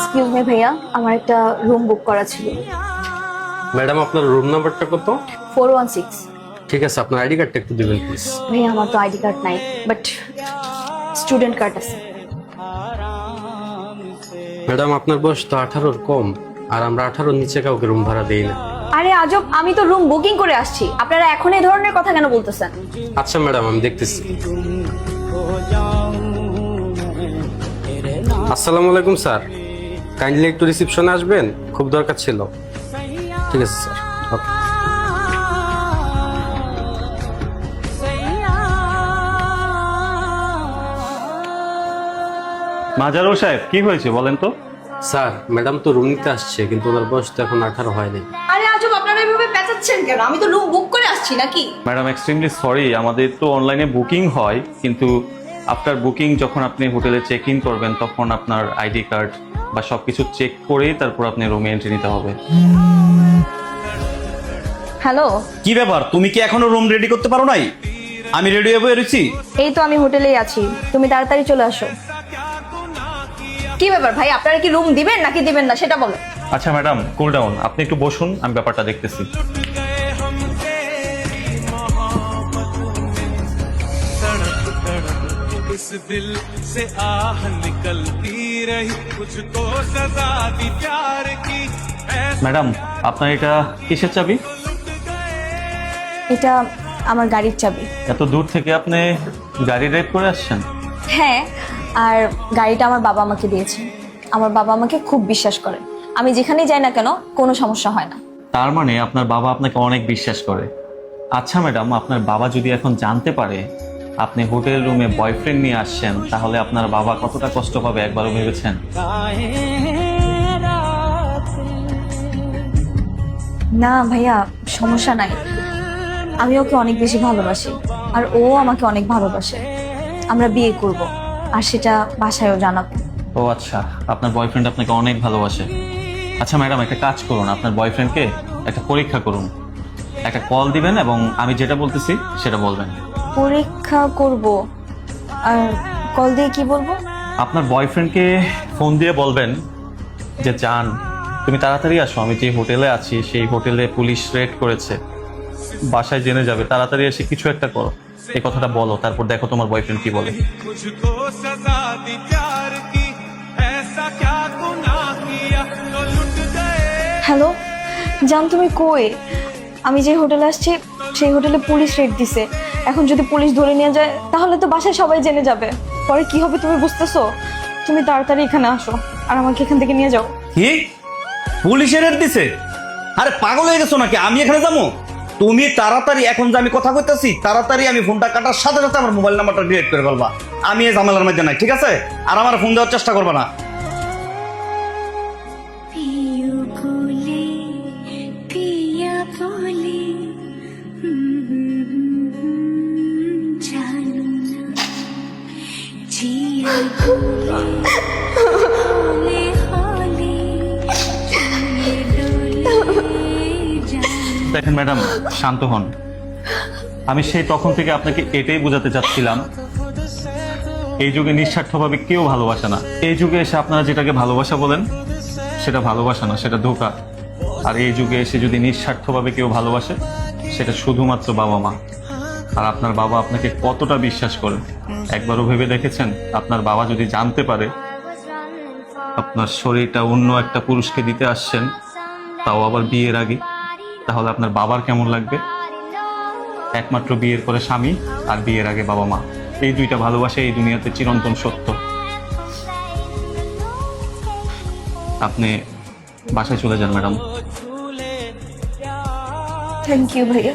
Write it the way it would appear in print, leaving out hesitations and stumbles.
Excuse me ভাইয়া, আমার একটা রুম বুক করা ছিল। ম্যাডাম আপনার রুম নাম্বারটা কত? 416। ঠিক আছে, আপনার আইডি কার্ডটা একটু দিবেন প্লিজ। ভাইয়া আমার তো আইডি কার্ড নাই, বাট স্টুডেন্ট কার্ড আছে। ম্যাডাম আপনার বয়স তো 18-র কম, আর আমরা 18-র নিচে কাউকে রুম ভাড়া দেই না। আরে আজব, আমি তো রুম বুকিং করে আসছি, আপনারা এখন এই ধরনের কথা কেন বলতেছেন? আচ্ছা ম্যাডাম, আমি দেখতেছি। আসসালামু আলাইকুম স্যার, কাইন্ডলি একটু রিসেপশনে আসবেন, খুব দরকার ছিল। ঠিক আছে স্যার, ওকে। মাজারুল সাহেব, কি হয়েছে বলেন তো? স্যার, ম্যাডাম তো রুম নিতে আসছে, কিন্তু ওনার বয়স তো এখন 18 হয়নি। আরে আজব, আপনারা এভাবে পেঁচাচ্ছেন কেন? আমি তো রুম বুক করে আসছি নাকি? ম্যাডাম এক্সট্রিমলি সরি, আমাদের তো অনলাইনে বুকিং হয়, কিন্তু আফটার বুকিং যখন আপনি হোটেলে চেক ইন করবেন তখন আপনার আইডি কার্ড বা সবকিছু চেক করেই তারপর আপনি রুমে এন্ট্রি নিতে হবে। হ্যালো, কি ব্যাপার, তুমি কি এখনো রুম রেডি করতে পারো নাই? আমি রেডি হয়ে রয়েছি। এই তো আমি হোটেলেই আছি, তুমি তাড়াতাড়ি চলে আসো। কি ব্যাপার ভাই, আপনারা কি রুম দিবেন নাকি দিবেন না সেটা বলেন। আচ্ছা ম্যাডাম, কুল ডাউন, আপনি একটু বসুন, আমি ব্যাপারটা দেখতেছি। इस दिल से आह निकलती रही मुझको सजा दी प्यार की। ম্যাডাম, আপনার এটা কিসের চাবি? এটা আমার গাড়ির চাবি। এত দূর থেকে আপনি গাড়ি ড্রাইভ করে আসছেন? হ্যাঁ, আর গাড়িটা আমার বাবা আমাকে দিয়েছে। আমার বাবা আমাকে খুব বিশ্বাস করে, আমি যেখানেই যাই না কেন কোনো সমস্যা হয় না। তার মানে আপনার বাবা আপনাকে অনেক বিশ্বাস করে। আচ্ছা ম্যাডাম, আপনার বাবা যদি এখন জানতে পারে আপনি হোটেল রুমে বয়ফ্রেন্ড নিয়ে আসছেন, তাহলে আপনার বাবা কতটা কষ্ট পাবে একবারও ভেবেছেন? না ভাইয়া, সমস্যা নাই, আমি ওকে অনেক বেশি ভালোবাসি আর ও আমাকে অনেক ভালোবাসে। আমরা বিয়ে করব, আর সেটা বাসায়ও জানাবো। ও আচ্ছা, আপনার বয়ফ্রেন্ড আপনাকে অনেক ভালোবাসে। আচ্ছা ম্যাডাম, একটা কাজ করুন, আপনার বয়ফ্রেন্ডকে একটা পরীক্ষা করুন, একটা কল দিবেন এবং আমি যেটা বলতেছি সেটা বলবেন। পরীক্ষা করব? আর কল দিয়ে কি বলবো? আপনার বয়ফ্রেন্ডকে ফোন দিয়ে বলবেন যে জান, তুমি তাড়াতাড়ি আসো, আমি যে হোটেলে আছি সেই হোটেলে পুলিশ রেড করেছে, বাসায় জেনে যাবে, তাড়াতাড়ি এসে কিছু একটা করো, এই কথাটা বলো, তারপর দেখো তোমার বয়ফ্রেন্ড কি বলে। मुझको सजा दी प्यार की ऐसा क्या गुनाह किया तो लुट गए। হ্যালো জান, তুমি কই? আমি যে হোটেলে আসছি সেই হোটেলে পুলিশ রেড দিছে। এখন যদি পুলিশ ধরে নিয়ে যায় তাহলে তো বাসায় সবাই জেনে যাবে, পরে কি হবে তুমি বুঝতেছো? তুমি তাড়াতাড়ি এখানে আসো আর আমাকে এখান থেকে নিয়ে যাও। কি পুলিশের রেড দিছে? আরে পাগল হয়ে গেছো নাকি? আমি এখানে যাবো? তুমি তাড়াতাড়ি, এখন যে আমি কথা কইতেছি তাড়াতাড়ি আমি ফোনটা কাটার সাথে সাথে আমার মোবাইল নাম্বারটা ডিলিট করে ফেলবা। আমি এই ঝামেলার মধ্যে নাই, ঠিক আছে? আর আমার ফোন দেওয়ার চেষ্টা করবা না। पिया बोले पिया बोले जानू ना जिया बोले होले होले डोले जानू। দেখেন ম্যাডাম, শান্ত হন। আমি সেই তখন থেকে আপনাকে এটাই বোঝাতে চাচ্ছিলাম, এই যুগে নিঃস্বার্থভাবে কেউ ভালোবাসে না। এই যুগে এসে আপনারা যেটাকে ভালোবাসা বলেন সেটা ভালোবাসা না, সেটা ধোঁকা। আর এই যুগে এসে যদি নিঃস্বার্থভাবে কেউ ভালোবাসে সেটা শুধুমাত্র বাবা মা। আর আপনার বাবা আপনাকে কতটা বিশ্বাস করে একবারও ভেবে দেখেছেন? আপনার বাবা যদি জানতে পারে আপনার শরীরটা অন্য একটা পুরুষকে দিতে আসছেন, তাও আবার বিয়ের আগে, তাহলে আপনার বাবার কেমন লাগবে? একমাত্র বিয়ের পরে স্বামী আর বিয়ের আগে বাবা মা, এই দুইটা ভালোবাসা এই দুনিয়াতে চিরন্তন সত্য। আপনি বাসায় চলে যান ম্যাডাম। থ্যাংক ইউ ভাইয়া।